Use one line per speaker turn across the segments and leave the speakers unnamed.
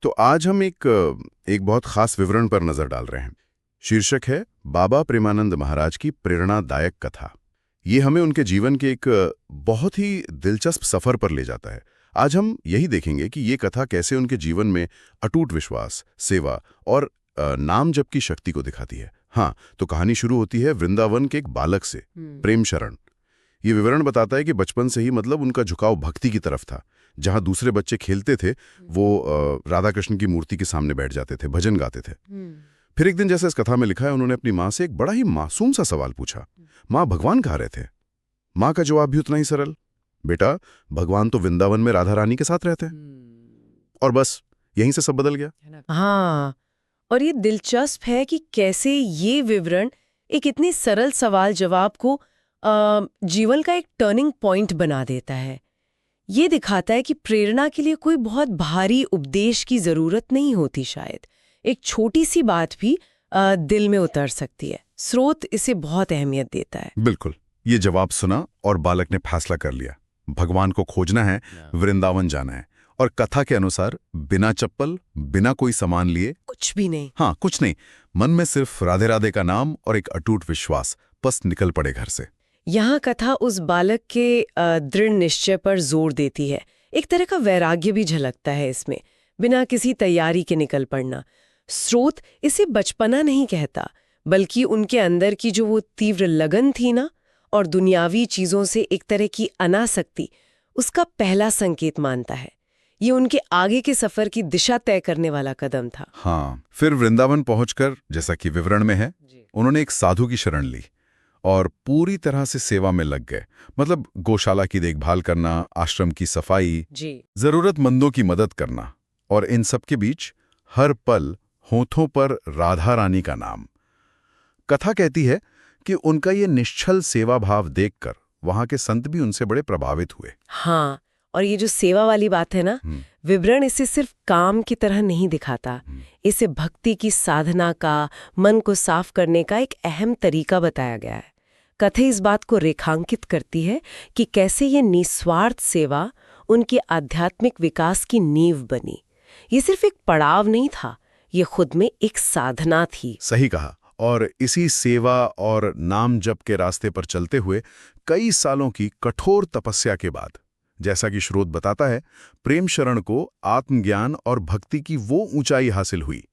तो आज हम एक बहुत खास विवरण पर नजर डाल रहे हैं। शीर्षक है बाबा प्रेमानंद महाराज की प्रेरणादायक कथा। ये हमें उनके जीवन के एक बहुत ही दिलचस्प सफर पर ले जाता है। आज हम यही देखेंगे कि ये कथा कैसे उनके जीवन में अटूट विश्वास, सेवा और नाम जप की शक्ति को दिखाती है। हाँ, तो कहानी शुरू होती है वृंदावन के एक बालक से, प्रेम शरण। ये विवरण बताता है कि बचपन से ही उनका झुकाव भक्ति की तरफ था। जहां दूसरे बच्चे खेलते थे, वो राधा कृष्ण की मूर्ति के सामने बैठ जाते थे, भजन गाते थे। फिर एक दिन, जैसे इस कथा में लिखा है, उन्होंने अपनी माँ से एक बड़ा ही मासूम सा सवाल पूछा। माँ, भगवान कहाँ रहते? माँ का जवाब भी उतना ही सरल, बेटा, भगवान तो वृंदावन में राधा रानी के साथ रहते हैं। और बस यहीं से सब बदल गया।
हाँ, और ये दिलचस्प है कि कैसे ये विवरण एक इतनी सरल सवाल जवाब को जीवन का एक टर्निंग पॉइंट बना देता है। ये दिखाता है कि प्रेरणा के लिए कोई बहुत भारी उपदेश की जरूरत नहीं होती। शायद एक छोटी सी बात भी दिल में उतर सकती है। स्रोत इसे बहुत अहमियत देता है।
बिल्कुल। ये जवाब सुना और बालक ने फैसला कर लिया, भगवान को खोजना है, वृंदावन जाना है। और कथा के अनुसार बिना चप्पल, बिना कोई सामान लिए,
कुछ भी नहीं।
हाँ, कुछ नहीं, मन में सिर्फ राधे राधे का नाम और एक अटूट विश्वास, बस निकल पड़े घर से।
यहाँ कथा उस बालक के दृढ़ निश्चय पर जोर देती है। एक तरह का वैराग्य भी झलकता है इसमें, बिना किसी तैयारी के निकल पड़ना। स्रोत इसे बचपना नहीं कहता, बल्कि उनके अंदर की जो वो तीव्र लगन थी ना, और दुनियावी चीजों से एक तरह की अनासक्ति, उसका पहला संकेत मानता है। ये उनके आगे के सफर की दिशा तय करने वाला कदम था।
हाँ, फिर वृंदावन पहुंचकर, जैसा कि विवरण में है, उन्होंने एक साधु की शरण ली और पूरी तरह से सेवा में लग गए। गौशाला की देखभाल करना, आश्रम की सफाई, जरूरतमंदों की मदद करना, और इन सब के बीच हर पल होठों पर राधा रानी का नाम। कथा कहती है कि उनका ये निश्चल सेवा भाव देखकर वहां के संत भी उनसे बड़े प्रभावित हुए।
हाँ, और ये जो सेवा वाली बात है ना, विवरण इसे सिर्फ काम की तरह नहीं दिखाता। इसे भक्ति की साधना का, मन को साफ करने का एक अहम तरीका बताया गया है। कथा इस बात को रेखांकित करती है कि कैसे ये निस्वार्थ सेवा उनके आध्यात्मिक विकास की नींव बनी। ये सिर्फ एक पड़ाव नहीं था, ये खुद में एक साधना थी।
सही कहा। और इसी सेवा और नाम जप के रास्ते पर चलते हुए कई सालों की कठोर तपस्या के बाद, जैसा कि स्रोत बताता है, प्रेम शरण को आत्मज्ञान और भक्ति की वो ऊंचाई हासिल हुई,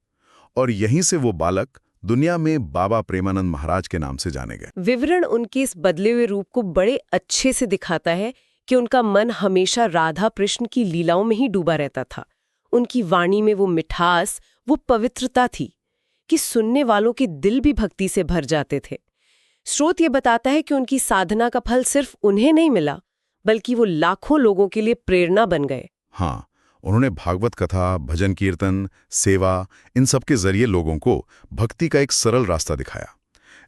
और यहीं से वो बालक दुनिया में बाबा प्रेमानंद महाराज के नाम से जाने गए।
विवरण उनके इस बदले हुए रूप को बड़े अच्छे से दिखाता है कि उनका मन हमेशा राधा कृष्ण की लीलाओं में ही डूबा रहता था। उनकी वाणी में वो मिठास, वो पवित्रता थी कि सुनने वालों के दिल भी भक्ति से भर जाते थे। स्रोत ये बताता है कि उनकी साधना का फल सिर्फ उन्हें नहीं मिला, बल्कि वो लाखों लोगों के लिए प्रेरणा बन गए।
हाँ, उन्होंने भागवत कथा, भजन कीर्तन, सेवा, इन सब के जरिए लोगों को भक्ति का एक सरल रास्ता दिखाया।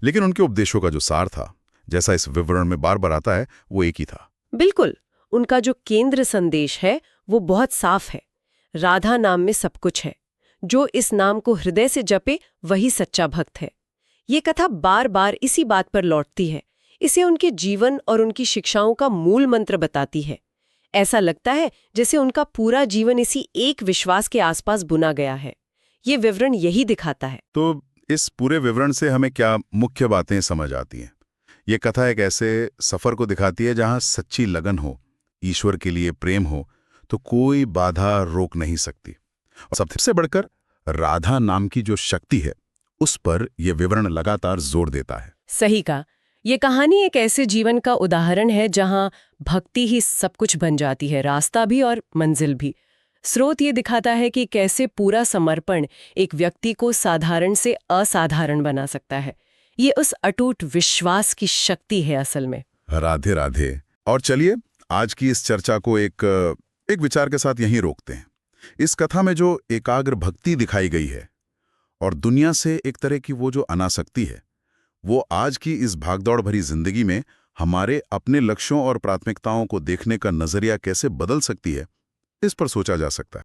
लेकिन उनके उपदेशों का जो सार था, जैसा इस विवरण में बार बार आता है, वो एक ही था।
बिल्कुल, उनका जो केंद्र संदेश है वो बहुत साफ है। राधा नाम में सब कुछ है। जो इस नाम को हृदय से जपे वही सच्चा भक्त है। ये कथा बार बार इसी बात पर लौटती है। इसे उनके जीवन और उनकी शिक्षाओं का मूल मंत्र बताती है। ऐसा लगता है जैसे उनका पूरा जीवन इसी एक विश्वास के आसपास बुना गया है। ये विवरण यही दिखाता है।
तो इस पूरे विवरण से हमें क्या मुख्य बातें समझ आती हैं? ये कथा एक ऐसे सफर को दिखाती है जहां सच्ची लगन हो, ईश्वर के लिए प्रेम हो, तो कोई बाधा रोक नहीं सकती। और सबसे बढ़कर राधा नाम की जो शक्ति है, उस पर यह विवरण लगातार जोर देता है।
सही कहा। ये कहानी एक ऐसे जीवन का उदाहरण है जहां भक्ति ही सब कुछ बन जाती है, रास्ता भी और मंजिल भी। स्रोत ये दिखाता है कि कैसे पूरा समर्पण एक व्यक्ति को साधारण से असाधारण बना सकता है। ये उस अटूट विश्वास की शक्ति है असल में।
राधे राधे। और चलिए आज की इस चर्चा को एक विचार के साथ यहीं रोकते हैं। इस कथा में जो एकाग्र भक्ति दिखाई गई है और दुनिया से एक तरह की वो जो अनासक्ति है, वो आज की इस भागदौड़ भरी जिंदगी में हमारे अपने लक्ष्यों और प्राथमिकताओं को देखने का नजरिया कैसे बदल सकती है, इस पर सोचा जा सकता है।